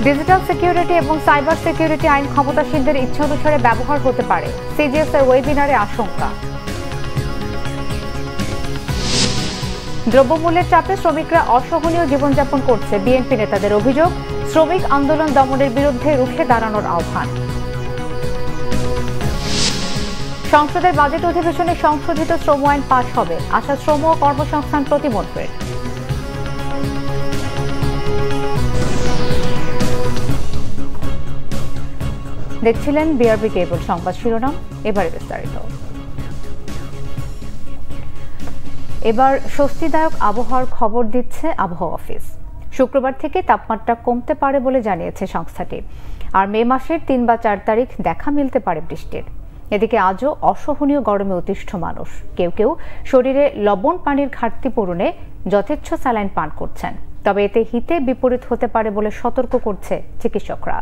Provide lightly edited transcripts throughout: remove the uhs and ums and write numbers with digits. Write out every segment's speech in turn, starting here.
Digital security এবং cyber security আইন ক্ষমতাসীনদের ইচ্ছা অনুসারে ব্যবহার হতে পারে, সিজিএস এর ওয়েবিনারে আশঙ্কা। দ্রব্যমূল্যের চাপে শ্রমিকরা অসহনীয় জীবনযাপন করছে, বিএনপি নেতাদের অভিযোগ। শ্রমিক আন্দোলন দমনের বিরুদ্ধে রুখে দাঁড়ানোর আহ্বান। সংসদের বাজেট অধিবেশনে সংশোধিত শ্রম আইন পাস হবে, আশা শ্রম ও কর্মসংস্থান প্রতিমন্ত্রীর। দেখছিলেন বিআরবি কেবল সংবাদ শিরোনাম, এবারে বিস্তারিত। এবার স্বস্তিদায়ক আবহাওয়ার খবর দিচ্ছে আবহাওয়া অফিস। শুক্রবার থেকে তাপমাত্রা কমতে পারে বলে জানিয়েছে সংস্থাটি, আর মে মাসের ৩ বা ৪ তারিখ দেখা মিলতে পারে বৃষ্টির। এদিকে আজও অসহনীয় গরমে অতিষ্ঠ মানুষ, কেউ কেউ শরীরে লবণ পানির ঘাটতি পূরণে যথেচ্ছ স্যালাইন পান করছেন। তবে এতে হিতে বিপরীত হতে পারে বলে সতর্ক করছে চিকিৎসকরা।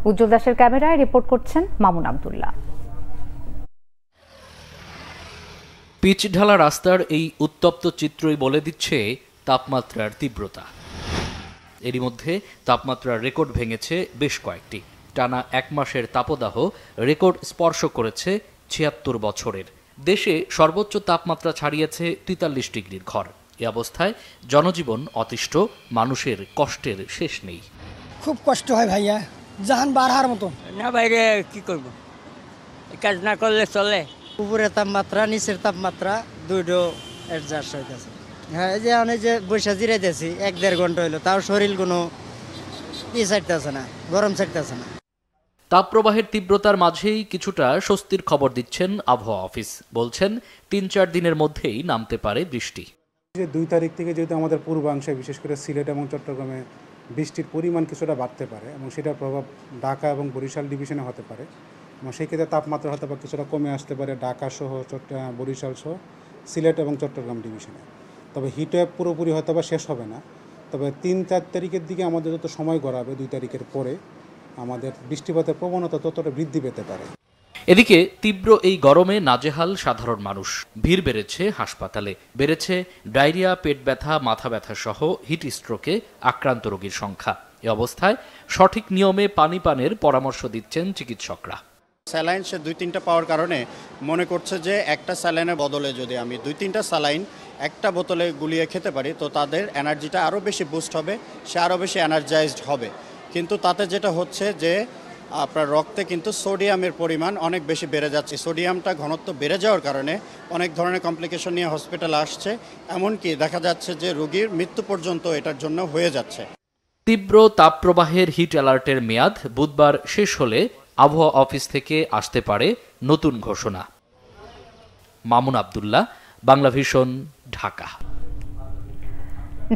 উজ্জ্বল দাসের ক্যামেরায় রিপোর্ট করছেন মামুন আব্দুল্লাহ। পিচ ঢালা রাস্তার এই উত্তপ্ত চিত্রই বলে দিচ্ছে তাপমাত্রার তীব্রতা। এরই মধ্যে তাপমাত্রার রেকর্ড ভেঙেছে বেশ কয়েকটি। টানা 1 মাসের তাপদাহ রেকর্ড স্পর্শ করেছে ৭৬ বছরের। দেশে সর্বোচ্চ তাপমাত্রা ছাড়িয়েছে ৪৩ ডিগ্রির ঘর। এ অবস্থায় জনজীবন অতিষ্ঠ, মানুষের কষ্টের শেষ নেই। খুব কষ্ট হয় ভাইয়া, জাহান বারহার মতো। না বাইরে কি করব, কাজ না করলে চলে। উপরের তাপমাত্রা নিচের তাপমাত্রা দুটো অ্যাডজাস্ট হইতেছে। হ্যাঁ, এই যে অনেক যে বৈশা জিরাইতেছি ১-১.৫ ঘন্টা হইলো, তাও শরীর কোনো ছাড়তেছে না, গরম ছাড়তেছে না। তাপপ্রবাহের তীব্রতার মাঝেই কিছুটা স্বস্তির খবর দিচ্ছেন আবহাওয়া অফিস। বলছেন ৩-৪ দিনের মধ্যেই নামতে পারে বৃষ্টি। ২ তারিখ থেকে যেহেতু আমাদের পূর্বাংশে বিশেষ করে সিলেট এবং চট্টগ্রামে বৃষ্টির পরিমাণ কিছুটা বাড়তে পারে এবং সেটার প্রভাব ঢাকা এবং বরিশাল ডিভিশনে হতে পারে, এবং সেই ক্ষেত্রে তাপমাত্রা হয়তো বা কিছুটা কমে আসতে পারে ঢাকা সহ বরিশাল সহ সিলেট এবং চট্টগ্রাম ডিভিশনে। তবে হিটওয়েভ পুরোপুরি হয়তো বা শেষ হবে না। তবে ৩-৪ তারিখের দিকে আমাদের যত সময় গড়াবে, ২ তারিখের পরে আমাদের বৃষ্টিপাতের প্রবণতা ততটা বৃদ্ধি পেতে পারে। এদিকে তীব্র এই গরমে নাজেহাল সাধারণ মানুষ। ভিড় বেড়েছে হাসপাতালে, বেড়েছে ডায়রিয়া, পেট ব্যথা, মাথা ব্যথা সহ হিট স্ট্রোকে আক্রান্ত রোগীর সংখ্যা। এ অবস্থায় সঠিক নিয়মে পানি পানের পরামর্শ দিচ্ছেন চিকিৎসকরা। স্যালাইন সে 2-3টা পাওয়ার কারণে মনে করছে যে একটা স্যালাইনের বদলে যদি আমি 2-3টা স্যালাইন একটা বোতলে গুলিয়ে খেতে পারি, তো তাদের এনার্জিটা আরও বেশি বুস্ট হবে, সে আরও বেশি এনার্জাইজড হবে। কিন্তু তাতে যেটা হচ্ছে যে আপনার রক্তে কিন্তু সোডিয়ামের পরিমাণ অনেক বেশি বেড়ে যাচ্ছে। সোডিয়ামটা ঘনত্ব বেড়ে যাওয়ার কারণে অনেক ধরনের কমপ্লিকেশন নিয়ে হসপিটালে আসছে, এমনকি দেখা যাচ্ছে যে রোগীর মৃত্যু পর্যন্ত এটার জন্য হয়ে যাচ্ছে। তীব্র তাপপ্রবাহের হিট অ্যালার্টের মেয়াদ বুধবার শেষ হলে আবহাওয়া অফিস থেকে আসতে পারে নতুন ঘোষণা। মামুন আব্দুল্লাহ, বাংলাভিশন, ঢাকা।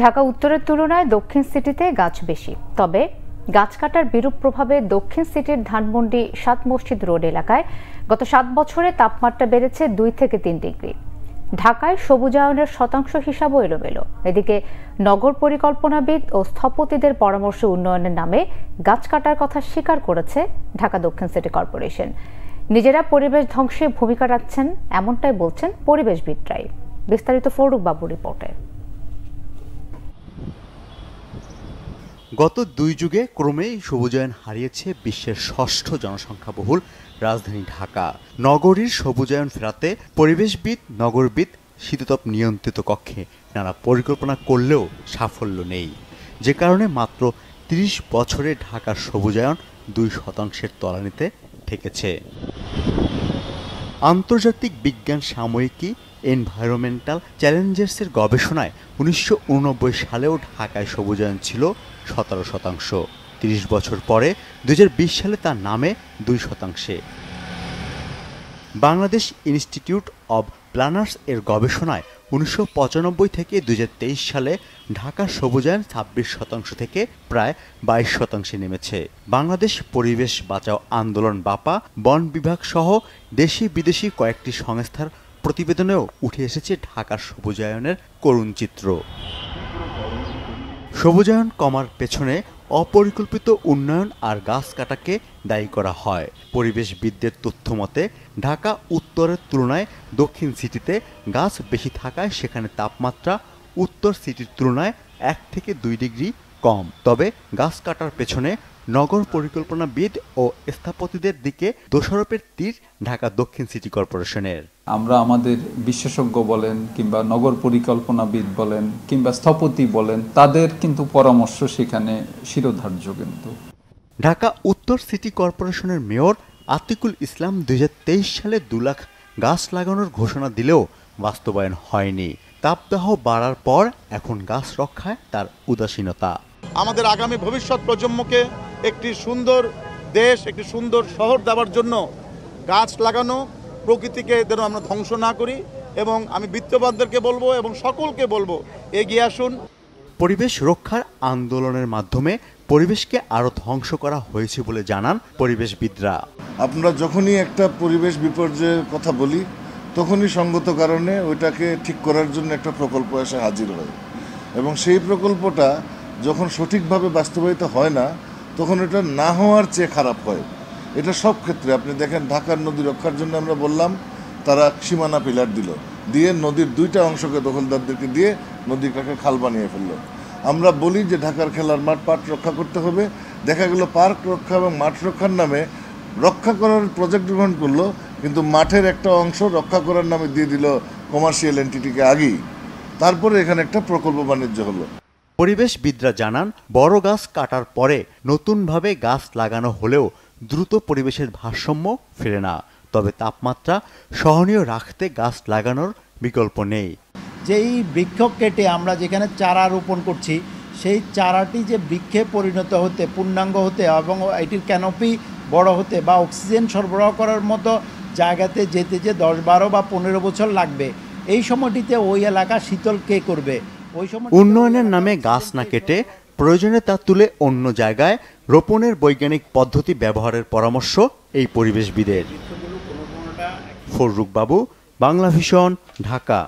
ঢাকা উত্তরের তুলনায় দক্ষিণ সিটিতে গাছ বেশি, তবে গাছ কাটার বিরূপ প্রভাবে দক্ষিণ সিটির ধানমন্ডি ৭ মসজিদ রোড এলাকায় গত ৭ বছরে তাপমাত্রা বেড়েছে ২ থেকে ৩ ডিগ্রি। ঢাকায় সবুজায়নের শতাংশ হিসাবও এলোমেলো। এদিকে নগর পরিকল্পনাবিদ ও স্থপতিদের পরামর্শ উন্নয়নের নামে গাছ কাটার কথা স্বীকার করেছে ঢাকা দক্ষিণ সিটি কর্পোরেশন। নিজেরা পরিবেশ ধ্বংসে ভূমিকা রাখছেন, এমনটাই বলছেন পরিবেশবিদরাই। বিস্তারিত ফরুক বাবু রিপোর্টে। গত 2 যুগে ক্রমেই সবুজায়ন হারিয়েছে বিশ্বের ৬ষ্ঠ জনসংখ্যাবহুল রাজধানী ঢাকা। নগরীর সবুজায়ন ফেরাতে পরিবেশবিদ, নগরবিদ শীততাপ নিয়ন্ত্রিত কক্ষে নানা পরিকল্পনা করলেও সাফল্য নেই, যে কারণে মাত্র ৩০ বছরে ঢাকার সবুজায়ন 2% তলানিতে ঠেকেছে। আন্তর্জাতিক বিজ্ঞান সাময়িকী এনভায়রনমেন্টাল চ্যালেঞ্জেসের গবেষণায় ১৯৮৯ সালেও ঢাকায় সবুজায়ন ছিল 17%। ৩০ বছর পরে ২০২০ সালে তা নামে 2%। বাংলাদেশ ইনস্টিটিউট অব প্ল্যানার্স এর গবেষণায় ১৯৯৫ থেকে ২০২৩ সালে ঢাকার সবুজায়ন ২৬% থেকে প্রায় 22% নেমেছে। বাংলাদেশ পরিবেশ বাঁচাও আন্দোলন বাপা, বন বিভাগ সহ দেশি বিদেশি কয়েকটি সংস্থার প্রতিবেদনেও উঠে এসেছে ঢাকার সবুজায়নের করুণ চিত্র। সবুজায়ন কমার পেছনে অপরিকল্পিত উন্নয়ন আর গাছ কাটাকে দায়ী করা হয়। পরিবেশবিদদের তথ্য মতে ঢাকা উত্তরের তুলনায় দক্ষিণ সিটিতে গাছ বেশি থাকায় সেখানে তাপমাত্রা উত্তর সিটির তুলনায় 1 থেকে 2 ডিগ্রি কম। তবে গাছ কাটার পেছনে নগর পরিকল্পনাবিদ ও স্থপতিদের দিকে দোষারোপের তীর ঢাকা দক্ষিণ সিটি কর্পোরেশনের। আমরা আমাদের বিশেষজ্ঞ বলেন কিংবা নগর পরিকল্পনাবিদ বলেন কিংবা স্থপতি বলেন, তাদের কিন্তু পরামর্শ সেখানে শিরোধার্য। কিন্তু ঢাকা উত্তর সিটি কর্পোরেশনের মেয়র আতিকুল ইসলাম 2023 সালে 2 লাখ গাছ লাগানোর ঘোষণা দিলেও বাস্তবায়ন হয়নি। তাপদাহ বাড়ার পর এখন গাছ রক্ষায় তার উদাসীনতা। আমাদের আগামী ভবিষ্যৎ প্রজন্মকে একটি সুন্দর দেশ, একটি সুন্দর শহর দেওয়ার জন্য গাছ লাগানো, প্রকৃতিকে যেন আমরা ধ্বংস না করি। এবং আমি বিত্তবানদেরকে বলবো এবং সকলকে বলবো, এগিয়ে আসুন। পরিবেশ রক্ষার আন্দোলনের মাধ্যমে পরিবেশকে আরো ধ্বংস করা হয়েছে বলে জানান পরিবেশবিদরা। আমরা যখনই একটা পরিবেশ বিপর্যয়ের কথা বলি, তখনই সঙ্গত কারণে ওইটাকে ঠিক করার জন্য একটা প্রকল্প এসে হাজির হয়, এবং সেই প্রকল্পটা যখন সঠিকভাবে বাস্তবায়িত হয় না, তখন এটা না হওয়ার চেয়ে খারাপ হয়। এটা সব ক্ষেত্রে আপনি দেখেন, ঢাকার নদী রক্ষার জন্য আমরা বললাম, তারা সীমানা পিলার দিয়ে নদীর 2টা অংশকে দখলদারদেরকে দিয়ে নদীটাকে খাল বানিয়ে ফেললো। আমরা বলি যে ঢাকার খেলার মাঠ পার্ক রক্ষা করতে হবে, দেখা গেল পার্ক রক্ষা এবং মাঠ রক্ষার নামে রক্ষা করার প্রজেক্ট গ্রহণ করলো, কিন্তু মাঠের একটা অংশ রক্ষা করার নামে দিয়ে দিল কমার্শিয়াল এন্টিটিকে আগেই। তারপরে এখানে একটা প্রকল্প বাণিজ্য হলো। পরিবেশবিদরা জানান, বড় গাছ কাটার পরে নতুনভাবে গাছ লাগানো হলেও দ্রুত পরিবেশের ভারসাম্য ফেরে না। তবে তাপমাত্রা সহনীয় রাখতে গাছ লাগানোর বিকল্প নেই। যেই বৃক্ষ কেটে আমরা যেখানে চারা রোপণ করছি, সেই চারাটি যে বৃক্ষে পরিণত হতে, পূর্ণাঙ্গ হতে এবং এটির ক্যানোপি বড় হতে বা অক্সিজেন সরবরাহ করার মতো জায়গাতে যেতে যে 10, 12 বা 15 বছর লাগবে, এই সময়টিতে ওই এলাকা শীতল কে করবে? ওই সময় উন্নয়নের নামে গাছ না কেটে প্রয়োজনে তা তুলে অন্য জায়গায় রোপণের বৈজ্ঞানিক পদ্ধতি ব্যবহারের পরামর্শ এই পরিবেশবিদের। ফররুক বাবু, বাংলা ভিশন, ঢাকা।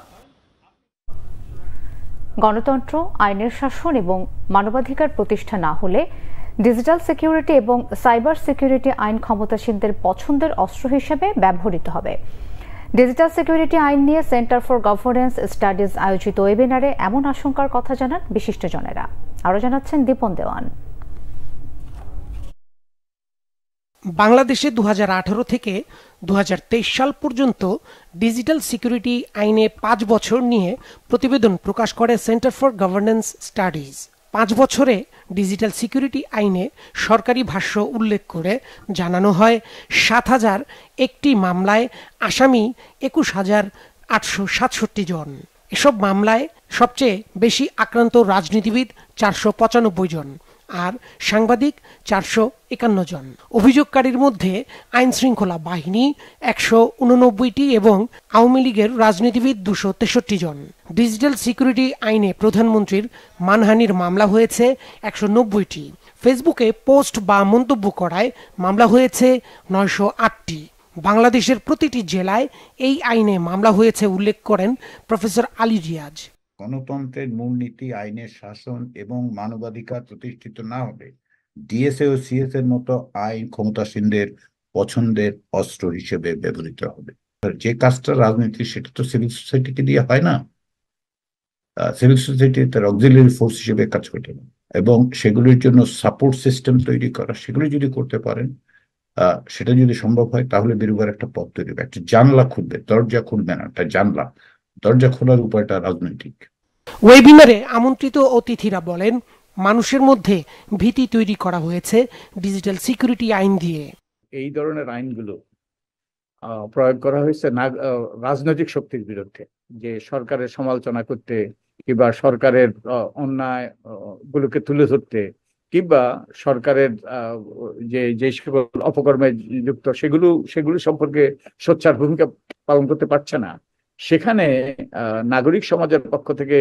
গণতন্ত্র, আইনের শাসন এবং মানবাধিকার প্রতিষ্ঠা না হলে ডিজিটাল সিকিউরিটি এবং সাইবার সিকিউরিটি আইন ক্ষমতাসীনদের পছন্দের অস্ত্র হিসেবে ব্যবহৃত হবে। ডিজিটাল সিকিউরিটি আইন নিয়ে সেন্টার ফর গভর্নেন্স স্টাডিজ আয়োজিত ওয়েবিনারে এমন আশঙ্কার কথা জানান বিশিষ্টজনেরা। আরও জানাচ্ছেন দীপন দেওয়ান। বাংলাদেশে 2018 থেকে 2023 সাল পর্যন্ত ডিজিটাল সিকিউরিটি আইনে 5 বছর নিয়ে প্রতিবেদন প্রকাশ করে সেন্টার ফর গভর্নেন্স স্টাডিজ। 5 বছরে ডিজিটাল সিকিউরিটি আইনে সরকারি ভাষ্য উল্লেখ করে জানানো হয় 7,001টি মামলায় আসামি 21,867 জন। এসব মামলায় সবচেয়ে বেশি আক্রান্ত রাজনীতিবিদ 495 জন আর সাংবাদিক 451 জন। অভিযোগকারীর মধ্যে আইন শৃঙ্খলা বাহিনী 189টি এবং আওয়ামী লীগের রাজনীতিবিদ 263 জন। ডিজিটাল সিকিউরিটি আইনে প্রধানমন্ত্রীর মানহানির মামলা হয়েছে 190টি। ফেসবুকে পোস্ট বা মন্তব্য করায় মামলা হয়েছে 908টি। বাংলাদেশের প্রতিটি জেলায় এই আইনে মামলা হয়েছে উল্লেখ করেন প্রফেসর আলী রিয়াজ। গণতন্ত্রের মূলনীতি, আইনের শাসন এবং মানবাধিকার প্রতিষ্ঠিত না হলে ডিএসএ ও সিএস এর মতো আইন ক্ষমতাসীনদের পছন্দের অস্ত্র হিসেবে ব্যবহৃত হবে। যে কাজটা রাজনীতি, সেটা তো সিভিল সোসাইটিকে দিয়ে হয় না। সিভিল সোসাইটি তার অক্সিলারি ফোর্স হিসেবে কাজ করতে হবে এবং সেগুলির জন্য সাপোর্ট সিস্টেম তৈরি করা, সেগুলি যদি করতে পারেন, সেটা যদি সম্ভব হয়, তাহলে বেরোবার একটা পথ তৈরি হবে। একটা জানলা খুলবে, দরজা খুলবে না, একটা জানলা। দরজা খোলার উপায়টা রাজনৈতিক। ওয়েবিনারে আমন্ত্রিত অতিথিরা বলেন, মানুষের মধ্যে ভীতি তৈরি করা হয়েছে ডিজিটাল সিকিউরিটি আইন দিয়ে। এই ধরনের আইনগুলো প্রয়োগ করা হয়েছে রাজনৈতিক শক্তির বিরুদ্ধে, যে সরকারের সমালোচনা করতে কিংবা সরকারের অন্যায় গুলোকে তুলে ধরতে কিংবা সরকারের যে সকল অপকর্মে যুক্ত সেগুলো সম্পর্কে সোচ্চার ভূমিকা পালন করতে পারছে না। সেখানে নাগরিক সমাজের পক্ষ থেকে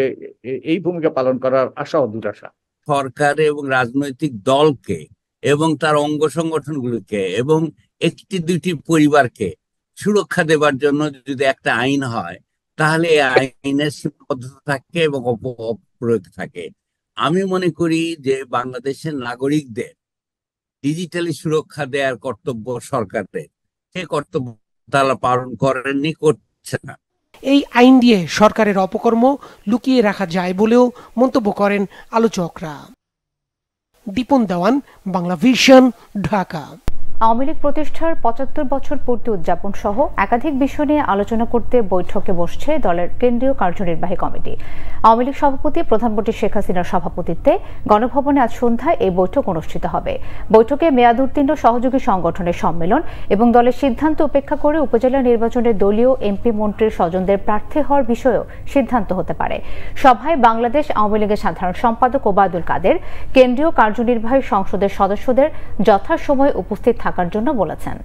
এই ভূমিকা পালন করার আশা ও দুরাশা। সরকার এবং রাজনৈতিক দলকে এবং তার অঙ্গ সংগঠনগুলিকে এবং 1-2টি পরিবারকে সুরক্ষা দেবার জন্য যদি একটা আইন হয়, তাহলে আইনের সীমাবদ্ধতা থাকে এবং অপ্রয়োগ থাকে। আমি মনে করি যে বাংলাদেশের নাগরিকদের ডিজিটালি সুরক্ষা দেওয়ার কর্তব্য সরকারের, সে কর্তব্য তারা পালন করেননি, করছে না। এই আইন দিয়ে সরকারের অপকর্ম লুকিয়ে রাখা যায় বলেও মন্তব্য করেন আলোচকরা। দীপন দেওয়ান, বাংলা ভিশন, ঢাকা। আওয়ামী লীগ প্রতিষ্ঠার ৭৫ বছর পূর্তি উদযাপন সহ একাধিক বিষয় নিয়ে আলোচনা করতে বৈঠকে বসছে দলের কেন্দ্রীয় কার্যনির্বাহী কমিটি। আওয়ামী লীগ সভাপতি প্রধানমন্ত্রী শেখ হাসিনার সভাপতিত্বে গণভবনে আজ সন্ধ্যায় এই বৈঠক অনুষ্ঠিত হবে। বৈঠকে মেয়াদ উত্তীর্ণ সহযোগী সংগঠনের সম্মেলন এবং দলের সিদ্ধান্ত উপেক্ষা করে উপজেলা নির্বাচনে দলীয় এমপি মন্ত্রীর স্বজনদের প্রার্থী হওয়ার বিষয়েও সিদ্ধান্ত হতে পারে। সভায় বাংলাদেশ আওয়ামী লীগের সাধারণ সম্পাদক ওবায়দুল কাদের কেন্দ্রীয় কার্যনির্বাহী সংসদের সদস্যদের যথাসময়ে উপস্থিত থাকার জন্য বলেছেন।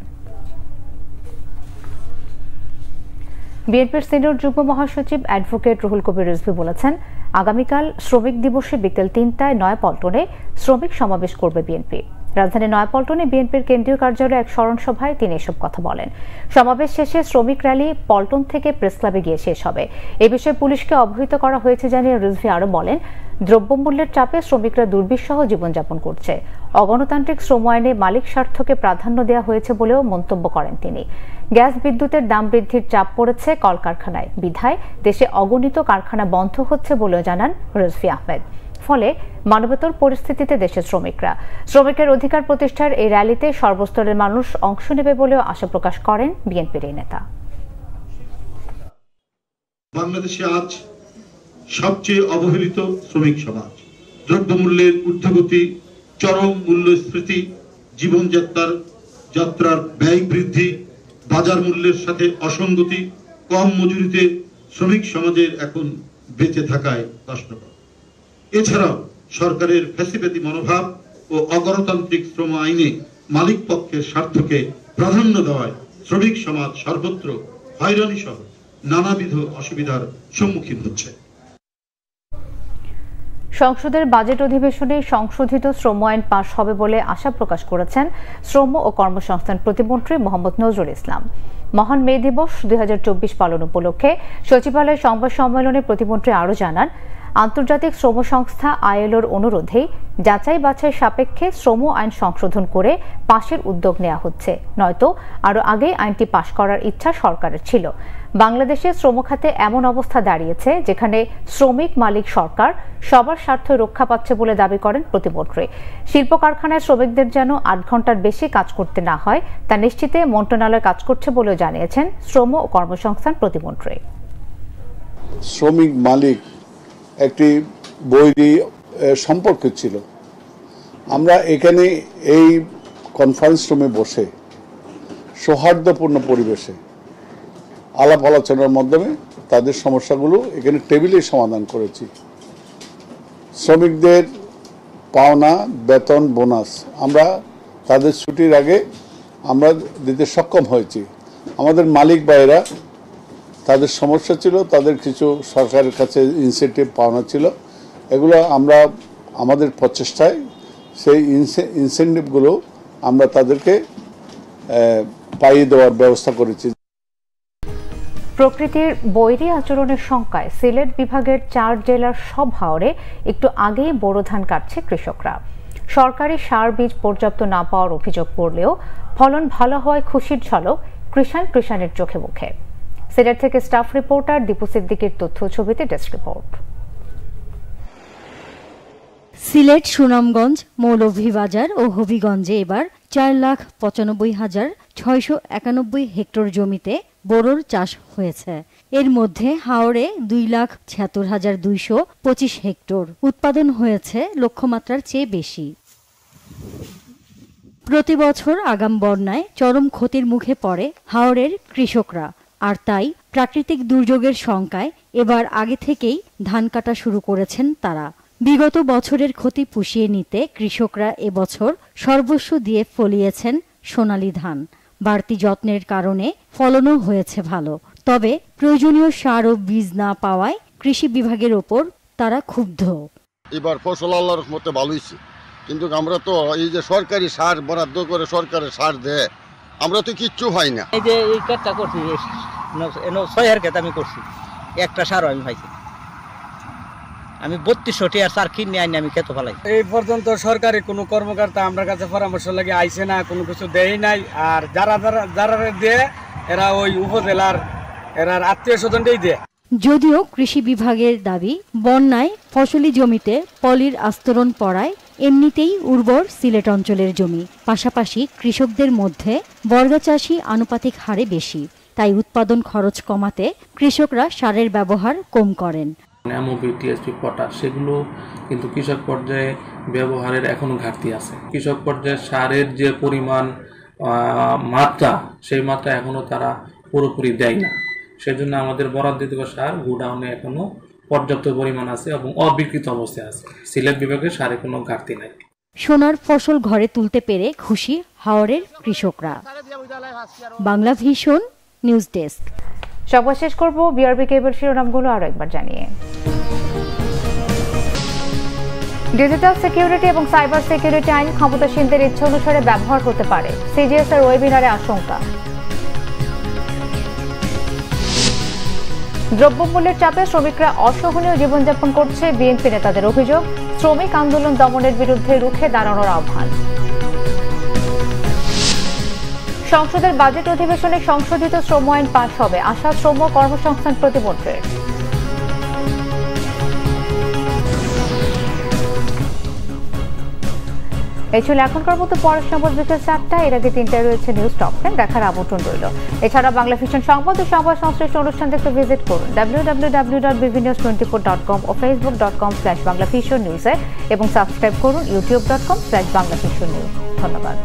বিএনপির সিনিয়র যুগ্ম মহাসচিব অ্যাডভোকেট রুহুল কবির রিজভী বলেছেন, আগামীকাল শ্রমিক দিবসে বিকেল ৩টায় নয়াপল্টনে শ্রমিক সমাবেশ করবে বিএনপি। রাজধানী নয়াপল্টনে বিএনপির কেন্দ্রীয় কার্যালয়ে এক স্মরণ সভায় তিনি এসব কথা বলেন। সমাবেশ শেষে শ্রমিক র্যালি পল্টন থেকে প্রেস ক্লাবে গিয়ে শেষ হবে। এ বিষয়ে পুলিশকে অবহিত করা হয়েছে জানিয়ে রিজভী আরও বলেন, দ্রব্যমূল্যের চাপে শ্রমিকরা দুর্বিষহ জীবনযাপন করছে। অগণতান্ত্রিক শ্রম আইনে মালিক স্বার্থকে প্রাধান্য দেওয়া হয়েছে বলেও মন্তব্য করেন তিনি। গ্যাস বিদ্যুতের দাম বৃদ্ধির চাপ পড়েছে কলকারখানায়, বিধায় দেশে অগণিত কারখানা বন্ধ হচ্ছে বলেও জানান রিজভী আহমেদ। ফলে মানবেতর পরিস্থিতিতে দেশের শ্রমিকের অধিকার প্রতিষ্ঠার এই র্যালিতে সর্বস্তরের মানুষ অংশ নেবে বলেও আশা প্রকাশ করেন বিএনপির এই নেতা। বাংলাদেশে আজ সবচেয়ে অবহেলিত শ্রমিক সমাজ। দ্রব্যমূল্যের ঊর্ধ্বগতি, চরম মূল্যস্ফীতি, জীবনযাত্রার ব্যয় বৃদ্ধি, বাজার মূল্যের সাথে অসঙ্গতি, কম মজুরিতে শ্রমিক সমাজের এখন বেঁচে থাকায় কষ্টকর। এছাড়াও সরকারের ফ্যাসিবাদী মনোভাব ও অগণতান্ত্রিক শ্রম আইনে মালিক পক্ষের স্বার্থকে প্রাধান্য দেওয়ায় শ্রমিক সমাজ সর্বত্র হয়রানি সহ নানাবিধ অসুবিধার সম্মুখীন হচ্ছে। সংসদের বাজেট অধিবেশনে সংশোধিত শ্রম আইন পাশ হবে বলে আশা প্রকাশ করেছেন শ্রম ও কর্মসংস্থান প্রতিমন্ত্রী মোহাম্মদ নজরুল ইসলাম। মহান মে দিবস ২০২৪ পালন উপলক্ষে সচিবালয় সংবাদ সম্মেলনে প্রতিমন্ত্রী আরও জানান, আন্তর্জাতিক শ্রম সংস্থা আইএলওর অনুরোধেই যাচাই বাছাই সাপেক্ষে শ্রম আইন সংশোধন করে পাশের উদ্যোগ নেওয়া হচ্ছে, নয়তো আরও আগেই আইনটি পাশ করার ইচ্ছা সরকারের ছিল। বাংলাদেশে শ্রম খাতে এমন অবস্থা দাঁড়িয়েছে যেখানে শ্রমিক মালিক সরকার সবার স্বার্থ রক্ষা পাচ্ছে বলে দাবি করেন প্রতিমন্ত্রী। শিল্প কারখানায় শ্রমিকদের যেন ৮ ঘন্টার বেশি কাজ করতে না হয় তা নিশ্চিতে মন্ত্রণালয় কাজ করছে বলেও জানিয়েছেন শ্রম ও কর্মসংস্থান প্রতিমন্ত্রী। শ্রমিক মালিক একটি বৈরী সম্পর্ক ছিল। আমরা এখানে এই কনফারেন্স রুমে বসে সৌহার্দ্যপূর্ণ পরিবেশে আলাপ আলোচনার মাধ্যমে তাদের সমস্যাগুলো এখানে টেবিলে সমাধান করেছি। শ্রমিকদের পাওনা বেতন বোনাস আমরা তাদের ছুটির আগে আমরা দিতে সক্ষম হয়েছি। আমাদের মালিক ভাইয়েরা তাদের সমস্যা ছিল, তাদের কিছু সরকারের কাছে ইনসেন্টিভ পাওনা ছিল, এগুলো আমরা আমাদের প্রচেষ্টায় সেই ইনসেন্টিভগুলো আমরা তাদেরকে পাইয়ে দেওয়ার ব্যবস্থা করেছি। প্রকৃতির বৈরী আচরণের শঙ্কায় সিলেট বিভাগের ৪ জেলার সব হাওরে একটু আগেই বোরো ধান কাটছে কৃষকরা। সরকারি সার বীজ পর্যাপ্ত না পাওয়ার অভিযোগ করলেও ফলন ভালো হওয়ায় খুশির ঝলক কৃষাণের চোখে মুখে। সিলেট থেকে স্টাফ রিপোর্টার দীপু সিদ্দিকীর তথ্য ছবিতে ডেস্ক রিপোর্ট। সিলেট, সুনামগঞ্জ, মৌলভীবাজার ও হবিগঞ্জে এবার ৪,৯৫,৬৯১ হেক্টর জমিতে বোরোর চাষ হয়েছে। এর মধ্যে হাওরে ২,৭৬,২২৫ হেক্টর, উৎপাদন হয়েছে লক্ষ্যমাত্রার চেয়ে বেশি। প্রতি বছর আগাম বন্যায় চরম ক্ষতির মুখে পড়ে হাওরের কৃষকরা, আর তাই প্রাকৃতিক দুর্যোগের শঙ্কায় এবার আগে থেকেই ধান কাটা শুরু করেছেন তারা। বিগত বছরের ক্ষতি পুষিয়ে নিতে কৃষকরা এবছর সর্বস্ব দিয়ে ফলিয়েছেন সোনালী ধান। বাড়তি যত্নের কারণে ফলনও হয়েছে ভালো, তবে প্রয়োজনীয় সার ও বীজ না পাওয়ায় কৃষি বিভাগের ওপর তারা ক্ষুব্ধ। এবার ফসল আল্লাহর রহমতে ভালো হয়েছে, কিন্তু আমরা তো এই যে সরকারি সার বরাদ্দ করে সরকারের সার দেয়, আমরা তো কিচ্ছু পাই না। এই যে এই কাজটা করছি ৬ ক্ষেত আমি করছি, একটা সারও আমি পাইছি। আমি ৩২০০ আর সার কিনে আনি আমি খেতে ফেলাই। এই পর্যন্ত সরকারি কোনো কর্মকর্তা আমরা কাছে পরামর্শ লাগে আইছে না, কোনো কিছু দেয় নাই। আর যারা দেয় এরা ওই উপজেলার এরার আত্মীয় স্বজনটাই দেয়। যদিও কৃষি বিভাগের দাবি, বন্যায় ফসলি জমিতে পলির আস্তরণ পড়ায় এমনিতেই উর্বর সিলেট অঞ্চলের জমি, পাশাপাশি কৃষকদের মধ্যে বর্গা চাষি আনুপাতিক হারে বেশি, তাই উৎপাদন খরচ কমাতে কৃষকরা সারের ব্যবহার কম করেন। এমওপি, টিএসপি, পটাশ সেগুলো কিন্তু কৃষক পর্যায়ে ব্যবহারের এখনো ঘাটতি আছে। কৃষক পর্যায়ে সারের যে পরিমাণ মাত্রা, সেই মাত্রা এখনো তারা পুরোপুরি দেয় না। সেজন্য আমাদের বরাদ্দিত সার গোডাউনে এখনো পর্যাপ্ত পরিমাণ আছে এবং অবিকৃত অবস্থায় আছে। সিলেট বিভাগে সারে কোনো ঘাটতি নাই। সোনার ফসল ঘরে তুলতে পেরে খুশি হাওরের কৃষকরা। Bangla vision news desk. সংবাদ শেষ করব বিআরবি কেবল শিরোনামগুলো আরো একবার জানিয়ে। ডিজিটাল সিকিউরিটি এবং সাইবার সিকিউরিটি আইন ক্ষমতাসীনদের ইচ্ছা অনুসারে ব্যবহার হতে পারে, সিজিএস এর ওয়েবিনারে আশঙ্কা। দ্রব্যমূল্যের চাপে শ্রমিকরা অসহনীয় জীবনযাপন করছে, বিএনপি নেতাদের অভিযোগ। শ্রমিক আন্দোলন দমনের বিরুদ্ধে রুখে দাঁড়ানোর আহ্বান। সংসদের বাজেট অধিবেশনে সংশোধিত শ্রম আইন পাস হবে, আশা শ্রম কর্মসংস্থান প্রতিমন্ত্রীর। এই ছিল এখনকার মতো। পরের সংবাদ বিকেল 4টা, এর আগে 3টায় রয়েছে নিউজ টপ 10, দেখার আমন্ত্রণ রইল। এছাড়া বাংলা ভিশন সংবাদ ও সংবাদ সংশ্লিষ্ট অনুষ্ঠান দেখতে ভিজিট করুন www.bvnews24.com ও facebook.com/banglavisionnews এবং সাবস্ক্রাইব করুন youtube.com/banglavisionnews। ধন্যবাদ।